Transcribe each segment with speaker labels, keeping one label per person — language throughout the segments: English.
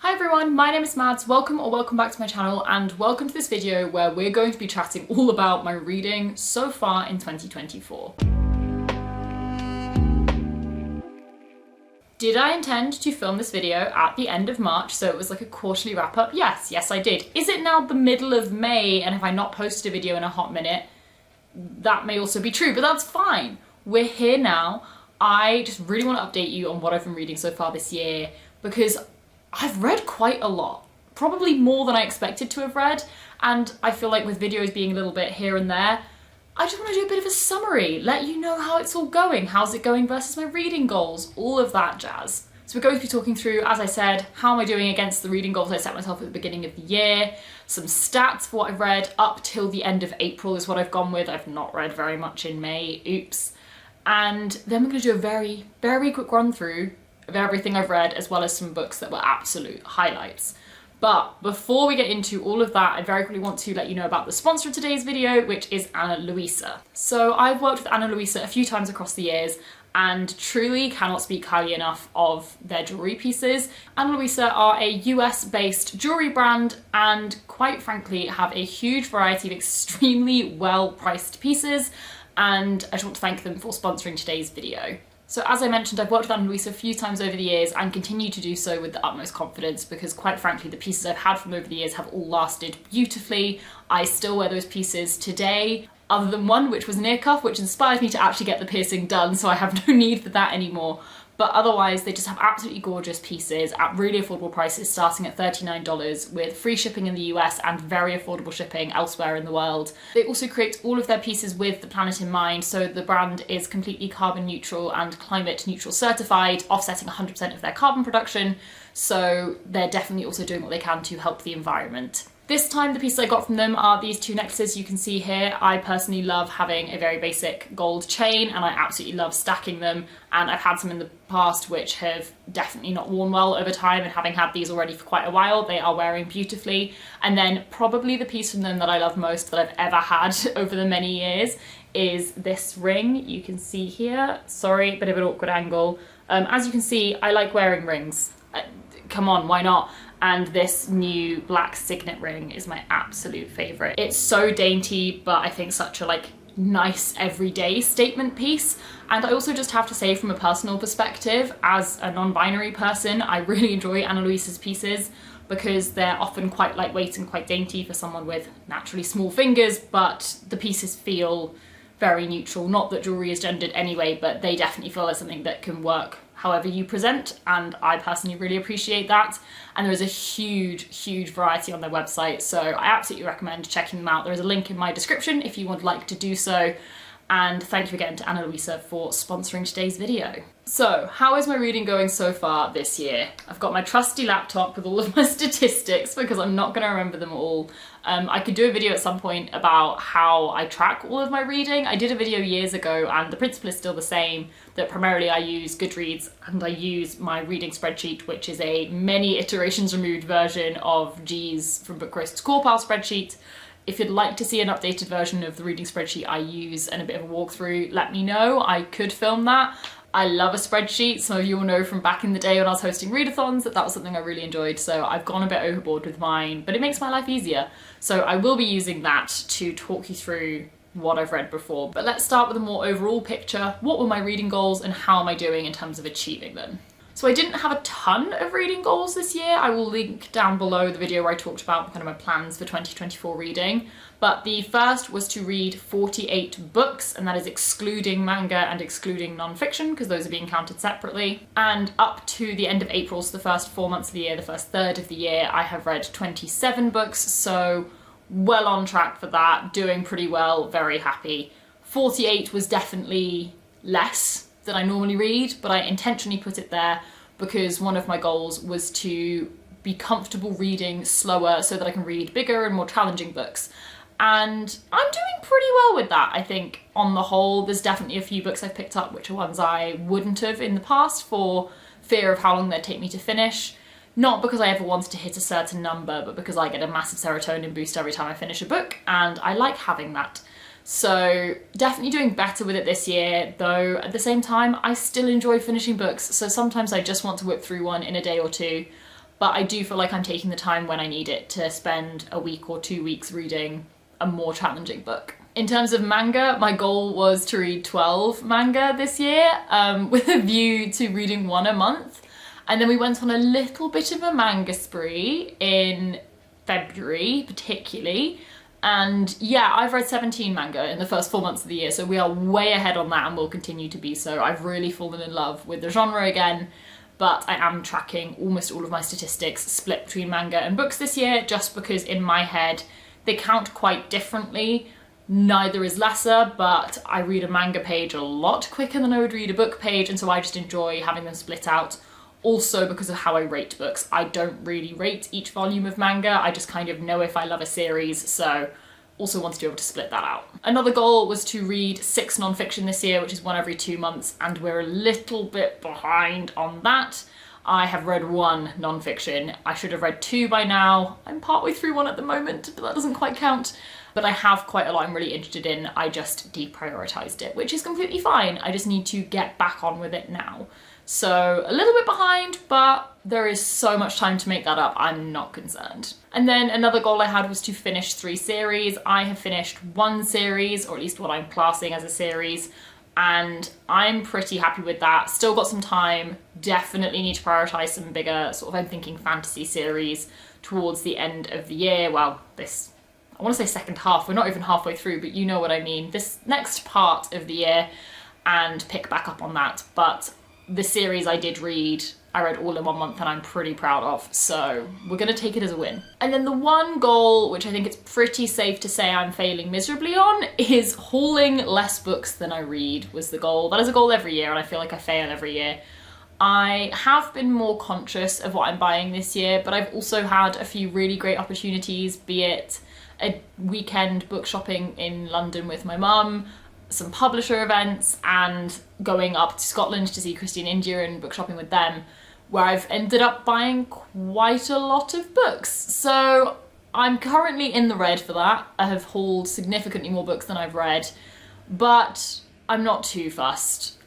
Speaker 1: Hi everyone, my name is Mads. Welcome or welcome back to my channel and welcome to this video where we're going to be chatting all about my reading so far in 2024. Did I intend to film this video at the end of March so it was like a quarterly wrap up? Yes, I did. Is it now the middle of May and have I not posted a video in a hot minute? That may also be true, but that's fine. We're here now. I just really want to update you on what I've been reading so far this year because I've read quite a lot, probably more than I expected to have read, and I feel like with videos being a little bit here and there, I just want to do a bit of a summary, let you know how it's all going, how's it going versus my reading goals, all of that jazz. So we're going to be talking through, as I said, how am I doing against the reading goals I set myself at the beginning of the year, some stats for what I've read up till the end of April is what I've gone with. I've not read very much in May, oops. And then we're going to do a very, very quick run through of everything I've read, as well as some books that were absolute highlights. But before we get into all of that, I very quickly want to let you know about the sponsor of today's video, which is Luisa. So I've worked with Luisa a few times across the years and truly cannot speak highly enough of their jewellery pieces. Luisa are a US-based jewellery brand and quite frankly have a huge variety of extremely well-priced pieces, and I just want to thank them for sponsoring today's video. So as I mentioned, I've worked with Luisa a few times over the years and continue to do so with the utmost confidence because quite frankly the pieces I've had from over the years have all lasted beautifully. I still wear those pieces today, other than one which was an ear cuff, which inspired me to actually get the piercing done, so I have no need for that anymore. But otherwise they just have absolutely gorgeous pieces at really affordable prices, starting at $39 with free shipping in the US and very affordable shipping elsewhere in the world. They also create all of their pieces with the planet in mind, so the brand is completely carbon neutral and climate neutral certified, offsetting 100% of their carbon production, so they're definitely also doing what they can to help the environment. This time the pieces I got from them are these two necklaces you can see here. I personally love having a very basic gold chain and I absolutely love stacking them, and I've had some in the past which have definitely not worn well over time, and having had these already for quite a while, they are wearing beautifully. And then probably the piece from them that I love most that I've ever had over the many years is this ring you can see here. Sorry, bit of an awkward angle. As you can see, I like wearing rings. Come on, why not? And this new black signet ring is my absolute favourite. It's so dainty, but I think such a nice everyday statement piece. And I also just have to say, from a personal perspective, as a non-binary person, I really enjoy Luisa's pieces because they're often quite lightweight and quite dainty for someone with naturally small fingers, but the pieces feel very neutral. Not that jewellery is gendered anyway, but they definitely feel like something that can work however you present, and I personally really appreciate that. And there is a huge variety on their website, so I absolutely recommend checking them out. There is a link in my description if you would like to do so. And thank you again to Luisa for sponsoring today's video. So, how is my reading going so far this year? I've got my trusty laptop with all of my statistics because I'm not going to remember them all. I could do a video at some point about how I track all of my reading. I did a video years ago and the principle is still the same, that primarily I use Goodreads and I use my reading spreadsheet, which is a many iterations removed version of G's from Book Roast's CAWPILE Spreadsheet. If you'd like to see an updated version of the reading spreadsheet I use and a bit of a walkthrough, let me know. I could film that. I love a spreadsheet. Some of you will know from back in the day when I was hosting readathons that was something I really enjoyed, so I've gone a bit overboard with mine, but it makes my life easier. So I will be using that to talk you through what I've read before. But let's start with a more overall picture. What were my reading goals and how am I doing in terms of achieving them? So I didn't have a ton of reading goals this year. I will link down below the video where I talked about kind of my plans for 2024 reading. But the first was to read 48 books, and that is excluding manga and excluding non-fiction because those are being counted separately. And up to the end of April, so the first 4 months of the year, the first third of the year, I have read 27 books. So well on track for that, doing pretty well, very happy. 48 was definitely less than I normally read, but I intentionally put it there because one of my goals was to be comfortable reading slower so that I can read bigger and more challenging books. And I'm doing pretty well with that, I think, on the whole. There's definitely a few books I've picked up which are ones I wouldn't have in the past for fear of how long they'd take me to finish. Not because I ever wanted to hit a certain number, but because I get a massive serotonin boost every time I finish a book, and I like having that. So definitely doing better with it this year, though at the same time I still enjoy finishing books, so sometimes I just want to whip through one in a day or two. but I do feel like I'm taking the time when I need it to spend a week or 2 weeks reading a more challenging book. In terms of manga, my goal was to read 12 manga this year, with a view to reading one a month. And then we went on a little bit of a manga spree in February, particularly. And yeah, I've read 17 manga in the first 4 months of the year, so we are way ahead on that and will continue to be so. I've really fallen in love with the genre again, but I am tracking almost all of my statistics split between manga and books this year, just because in my head they count quite differently. Neither is lesser, but I read a manga page a lot quicker than I would read a book page, and so I just enjoy having them split out. Also because of how I rate books. I don't really rate each volume of manga, I just kind of know if I love a series, so also wanted to be able to split that out. Another goal was to read 6 non-fiction this year, which is one every 2 months, and we're a little bit behind on that. I have read 1 non-fiction. I should have read 2 by now. I'm partway through 1 at the moment, but that doesn't quite count. But I have quite a lot I'm really interested in. I just deprioritized it, which is completely fine. I just need to get back on with it now. So a little bit behind, but there is so much time to make that up, I'm not concerned. And then another goal I had was to finish 3 series. I have finished 1 series, or at least what I'm classing as a series, and I'm pretty happy with that. Still got some time, definitely need to prioritize some bigger, sort of I'm thinking fantasy series towards the end of the year. Well, I want to say second half, we're not even halfway through, but you know what I mean. This next part of the year, and pick back up on that. But the series I did read, I read all in 1 month and I'm pretty proud of, so we're gonna take it as a win. And then the one goal, which I think it's pretty safe to say I'm failing miserably on, is hauling less books than I read was the goal. That is a goal every year and I feel like I fail every year. I have been more conscious of what I'm buying this year, but I've also had a few really great opportunities, be it a weekend book shopping in London with my mum, some publisher events, and going up to Scotland to see Christy and India and book shopping with them, where I've ended up buying quite a lot of books. So I'm currently in the red for that. I have hauled significantly more books than I've read, but I'm not too fussed.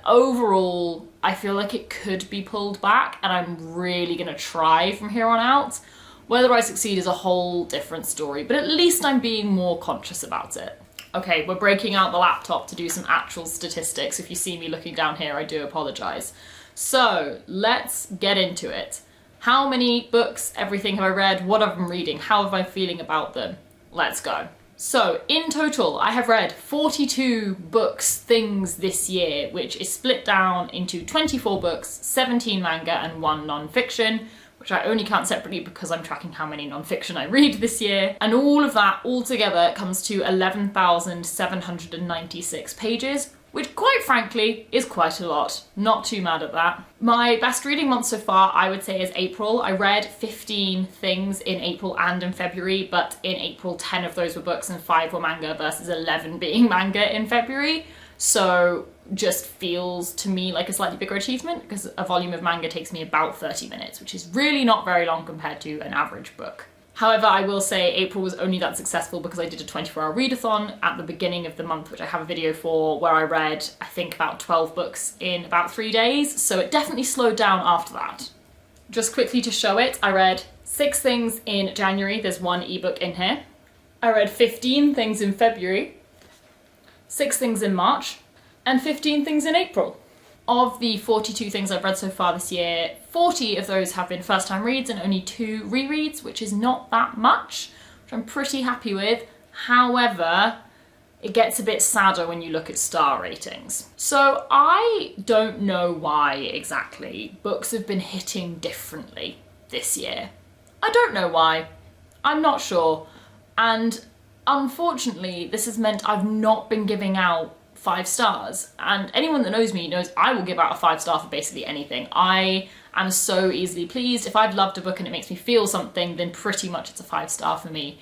Speaker 1: Overall, I feel like it could be pulled back, and I'm really gonna try from here on out. Whether I succeed is a whole different story, but at least I'm being more conscious about it. Okay, we're breaking out the laptop to do some actual statistics. If you see me looking down here, I do apologise. So let's get into it. How many books, everything have I read? What have I been reading? How have I been feeling about them? Let's go. So in total, I have read 42 things this year, which is split down into 24 books, 17 manga and 1 non-fiction, which I only count separately because I'm tracking how many non-fiction I read this year. And all of that altogether comes to 11,796 pages, which quite frankly is quite a lot. Not too mad at that. My best reading month so far, I would say, is April. I read 15 things in April and in February, but in April 10 of those were books and 5 were manga versus 11 being manga in February. So just feels to me like a slightly bigger achievement, because a volume of manga takes me about 30 minutes, which is really not very long compared to an average book. However, I will say April was only that successful because I did a 24-hour readathon at the beginning of the month, which I have a video for, where I read, I think, about 12 books in about 3 days, so it definitely slowed down after that. Just quickly to show it, I read 6 things in January, there's 1 ebook in here. I read 15 things in February, 6 things in March, and 15 things in April. Of the 42 things I've read so far this year, 40 of those have been first-time reads and only 2 rereads, which is not that much, which I'm pretty happy with. However, it gets a bit sadder when you look at star ratings. So I don't know why exactly books have been hitting differently this year. I don't know why. I'm not sure. And unfortunately, this has meant I've not been giving out 5 stars, and anyone that knows me knows I will give out a 5-star for basically anything. I am so easily pleased. If I've loved a book and it makes me feel something, then pretty much it's a 5-star for me.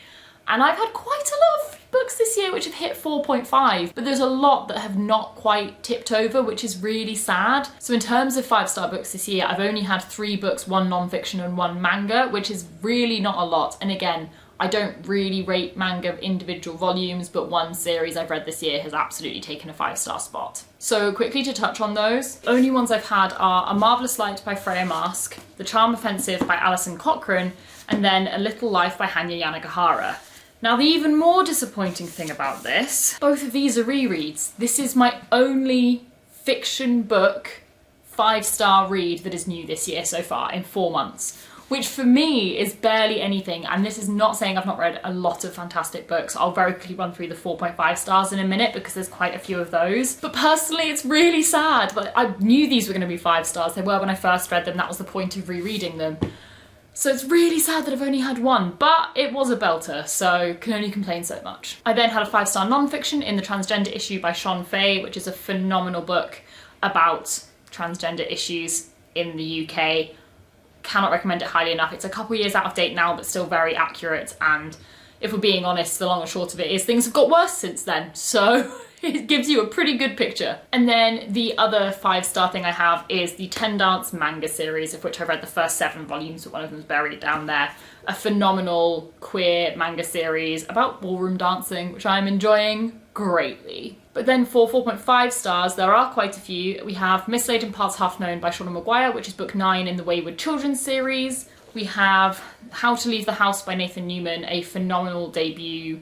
Speaker 1: And I've had quite a lot of books this year which have hit 4.5, but there's a lot that have not quite tipped over, which is really sad. So in terms of 5-star books this year, I've only had 3 books, 1 non-fiction and 1 manga, which is really not a lot. And again, I don't really rate manga individual volumes, but one series I've read this year has absolutely taken a 5-star spot. So quickly to touch on those, only ones I've had are A Marvellous Light by Freya Marsk, The Charm Offensive by Alison Cochrane, and then A Little Life by Hanya Yanagihara. Now the even more disappointing thing about this, both of these are rereads. This is my only fiction book 5-star read that is new this year so far in 4 months, which for me is barely anything. And this is not saying I've not read a lot of fantastic books. I'll very quickly run through the 4.5 stars in a minute because there's quite a few of those. But personally, it's really sad. But I knew these were going to be 5 stars. They were when I first read them. That was the point of rereading them. So it's really sad that I've only had one, but it was a belter, so can only complain so much. I then had a 5-star non-fiction in The Transgender Issue by Sean Fay, which is a phenomenal book about transgender issues in the UK. Cannot recommend it highly enough. It's a couple years out of date now, but still very accurate, and if we're being honest, the long and short of it is things have got worse since then, so it gives you a pretty good picture. And then the other 5-star thing I have is the Ten Dance manga series, of which I read the first 7 volumes, but one of them's buried down there. A phenomenal queer manga series about ballroom dancing, which I'm enjoying greatly. But then for 4.5 stars, there are quite a few. We have Mislaid in Parts Half Known by Shauna Maguire, which is book 9 in the Wayward Children series. We have How to Leave the House by Nathan Newman, a phenomenal debut.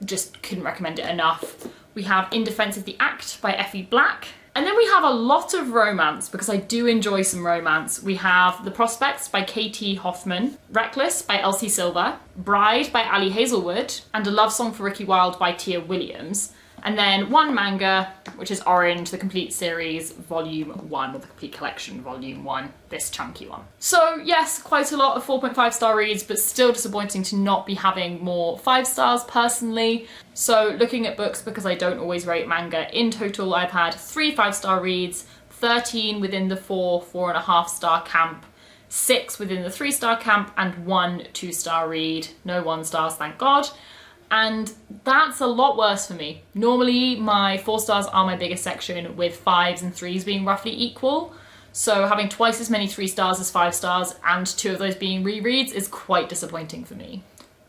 Speaker 1: Just couldn't recommend it enough. We have In Defense of the Act by Effie Black. And then we have a lot of romance, because I do enjoy some romance. We have The Prospects by K.T. Hoffman, Reckless by Elsie Silver, Bride by Ali Hazelwood, and A Love Song for Ricky Wilde by Tia Williams. And then one manga, which is Orange, the complete series, volume 1, or the complete collection, volume 1, this chunky one. So yes, quite a lot of 4.5 star reads, but still disappointing to not be having more 5 stars personally. So looking at books, because I don't always rate manga, in total I've had 3 5-star reads, 13 within the 4.5 star camp, 6 within the 3-star camp, and 1 2-star read. No 1 stars, thank God. And that's a lot worse for me. Normally my 4 stars are my biggest section, with 5s and 3s being roughly equal. So having twice as many 3 stars as 5 stars and 2 of those being rereads is quite disappointing for me.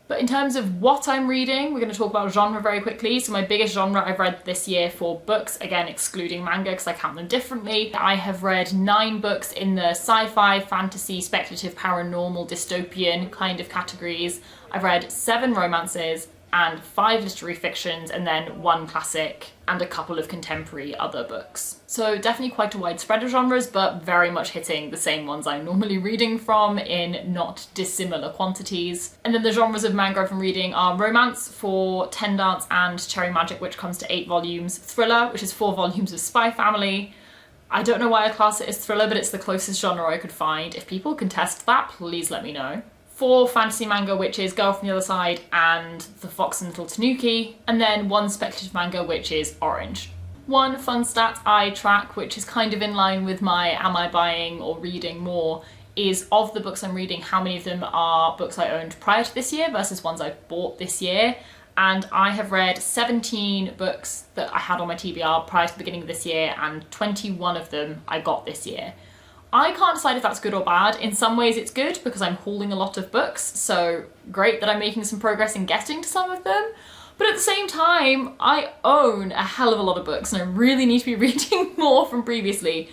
Speaker 1: But in terms of what I'm reading, we're going to talk about genre very quickly. So my biggest genre I've read this year for books, again excluding manga because I count them differently, I have read 9 books in the sci-fi, fantasy, speculative, paranormal, dystopian kind of categories. I've read 7 romances and 5 literary fictions, and then 1 classic and a couple of contemporary other books. So definitely quite a wide spread of genres, but very much hitting the same ones I'm normally reading from in not dissimilar quantities. And then the genres of manga I've been reading are romance for Ten Dance and Cherry Magic, which comes to 8 volumes, thriller, which is 4 volumes of Spy Family. I don't know why I class it as thriller, but it's the closest genre I could find. If people can test that, please let me know. 4 fantasy manga, which is Girl from the Other Side and The Fox and Little Tanuki, and then 1 speculative manga, which is Orange. 1 fun stat I track, which is kind of in line with my am I buying or reading more, is of the books I'm reading, how many of them are books I owned prior to this year versus ones I've bought this year. And I have read 17 books that I had on my TBR prior to the beginning of this year, and 21 of them I got this year. I can't decide if that's good or bad. In some ways it's good because I'm hauling a lot of books, so great that I'm making some progress in getting to some of them. But at the same time, I own a hell of a lot of books and I really need to be reading more from previously.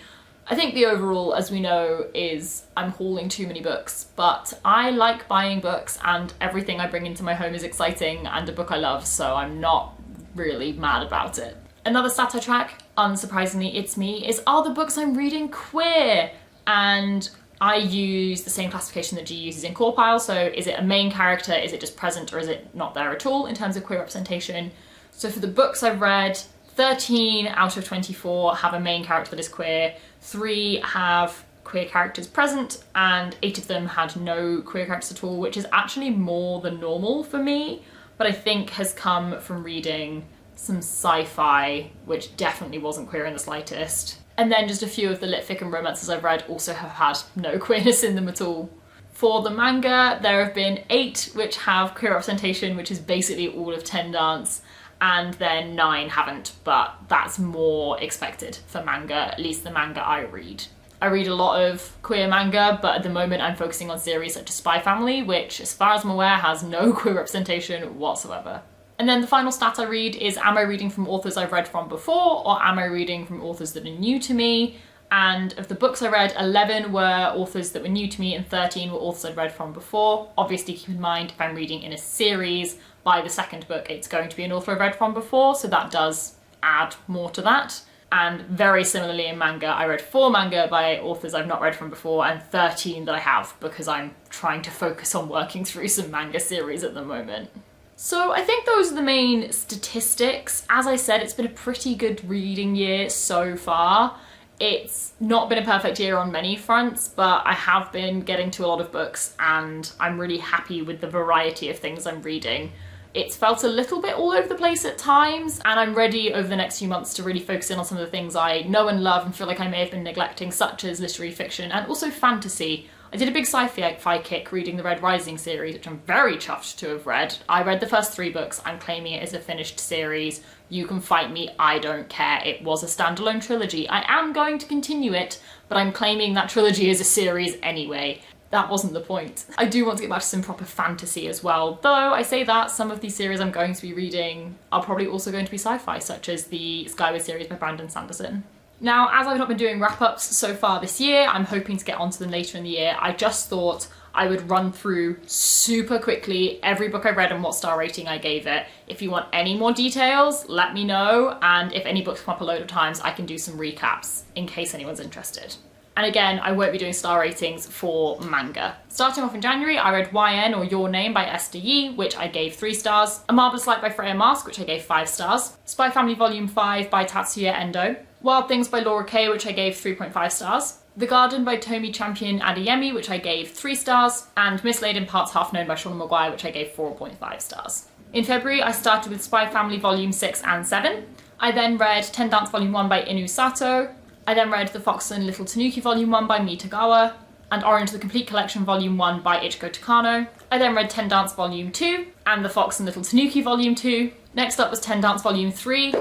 Speaker 1: I think the overall, as we know, is I'm hauling too many books, but I like buying books and everything I bring into my home is exciting and a book I love, so I'm not really mad about it. Another stat I track, unsurprisingly it's me, is are the books I'm reading queer? And I use the same classification that G uses in CAWPILE, so is it a main character, is it just present, or is it not there at all in terms of queer representation? So for the books I've read, 13 out of 24 have a main character that is queer, 3 have queer characters present, and 8 of them had no queer characters at all, which is actually more than normal for me, but I think has come from reading some sci-fi, which definitely wasn't queer in the slightest. And then just a few of the lit fic and romances I've read also have had no queerness in them at all. For the manga, there have been 8 which have queer representation, which is basically all of Ten Dance, and then 9 haven't, but that's more expected for manga, at least the manga I read. I read a lot of queer manga, but at the moment I'm focusing on series such as Spy Family, which, as far as I'm aware, has no queer representation whatsoever. And then the final stat I read is, am I reading from authors I've read from before, or am I reading from authors that are new to me? And of the books I read, 11 were authors that were new to me and 13 were authors I'd read from before. Obviously keep in mind, if I'm reading in a series, by the second book it's going to be an author I've read from before, so that does add more to that. And very similarly in manga, I read 4 manga by authors I've not read from before and 13 that I have, because I'm trying to focus on working through some manga series at the moment. So I think those are the main statistics. As I said, it's been a pretty good reading year so far. It's not been a perfect year on many fronts, but I have been getting to a lot of books and I'm really happy with the variety of things I'm reading. It's felt a little bit all over the place at times, and I'm ready over the next few months to really focus in on some of the things I know and love and feel like I may have been neglecting, such as literary fiction and also fantasy. I did a big sci-fi kick reading the Red Rising series, which I'm very chuffed to have read. I read the first 3 books, I'm claiming it as a finished series. You can fight me, I don't care. It was a standalone trilogy. I am going to continue it, but I'm claiming that trilogy as a series anyway. That wasn't the point. I do want to get back to some proper fantasy as well, though I say that some of these series I'm going to be reading are probably also going to be sci-fi, such as the Skyward series by Brandon Sanderson. Now, as I've not been doing wrap-ups so far this year, I'm hoping to get onto them later in the year. I just thought I would run through super quickly every book I read and what star rating I gave it. If you want any more details, let me know, and if any books come up a load of times, I can do some recaps in case anyone's interested. And again, I won't be doing star ratings for manga. Starting off in January, I read YN, or Your Name, by Esther Yee, which I gave 3 stars. A Marvelous Light by Freya Marsk, which I gave 5 stars. Spy Family Volume 5 by Tatsuya Endo. Wild Things by Laura Kay, which I gave 3.5 stars. The Garden by Tomi Champion Adeyemi, which I gave 3 stars. And Mislaid in Parts Half Known by Shauna Maguire, which I gave 4.5 stars. In February, I started with Spy Family Volume 6 and 7. I then read Ten Dance Volume 1 by Inu Sato. I then read The Fox and Little Tanuki Volume 1 by Mitagawa, and Orange the Complete Collection Volume 1 by Ichiko Takano. I then read Ten Dance Volume 2 and The Fox and Little Tanuki Volume 2. Next up was Ten Dance Volume 3,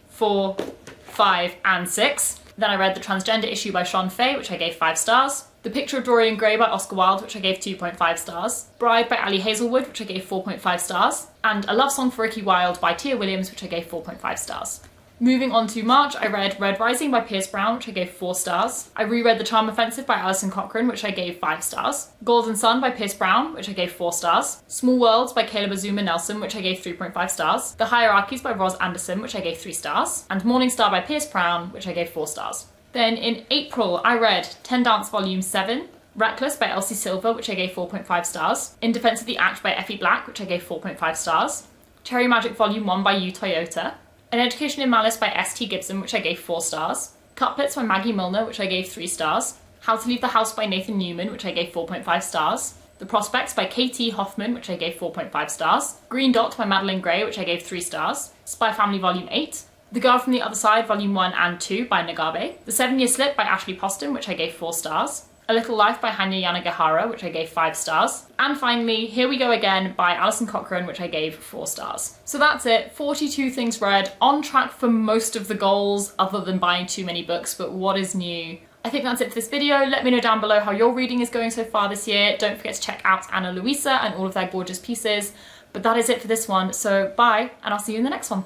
Speaker 1: 4, 5 and 6. Then I read The Transgender Issue by Sean Fay, which I gave 5 stars. The Picture of Dorian Gray by Oscar Wilde, which I gave 2.5 stars. Bride by Ali Hazelwood, which I gave 4.5 stars. And A Love Song for Ricky Wilde by Tia Williams, which I gave 4.5 stars. Moving on to March, I read Red Rising by Pierce Brown, which I gave 4 stars. I reread The Charm Offensive by Alison Cochrane, which I gave 5 stars. Golden Sun by Pierce Brown, which I gave 4 stars. Small Worlds by Caleb Azuma Nelson, which I gave 3.5 stars. The Hierarchies by Roz Anderson, which I gave 3 stars. And Morning Star by Pierce Brown, which I gave 4 stars. Then in April, I read Ten Dance Volume 7, Reckless by Elsie Silver, which I gave 4.5 stars. In Defense of the Act by Effie Black, which I gave 4.5 stars. Cherry Magic Volume 1 by Yu Toyota. An Education in Malice by S.T. Gibson, which I gave 4 stars. Couplets by Maggie Milner, which I gave 3 stars. How to Leave the House by Nathan Newman, which I gave 4.5 stars. The Prospects by K.T. Hoffman, which I gave 4.5 stars. Green Dot by Madeline Gray, which I gave 3 stars. Spy Family Volume 8. The Girl from the Other Side Volume 1 and 2 by Nagabe. The 7 Year Slip by Ashley Poston, which I gave 4 stars. A Little Life by Hanya Yanagihara, which I gave 5 stars. And finally, Here We Go Again by Alison Cochrane, which I gave 4 stars. So that's it, 42 things read, on track for most of the goals other than buying too many books, but what is new? I think that's it for this video. Let me know down below how your reading is going so far this year. Don't forget to check out Ana Luisa and all of their gorgeous pieces. But that is it for this one, so bye, and I'll see you in the next one.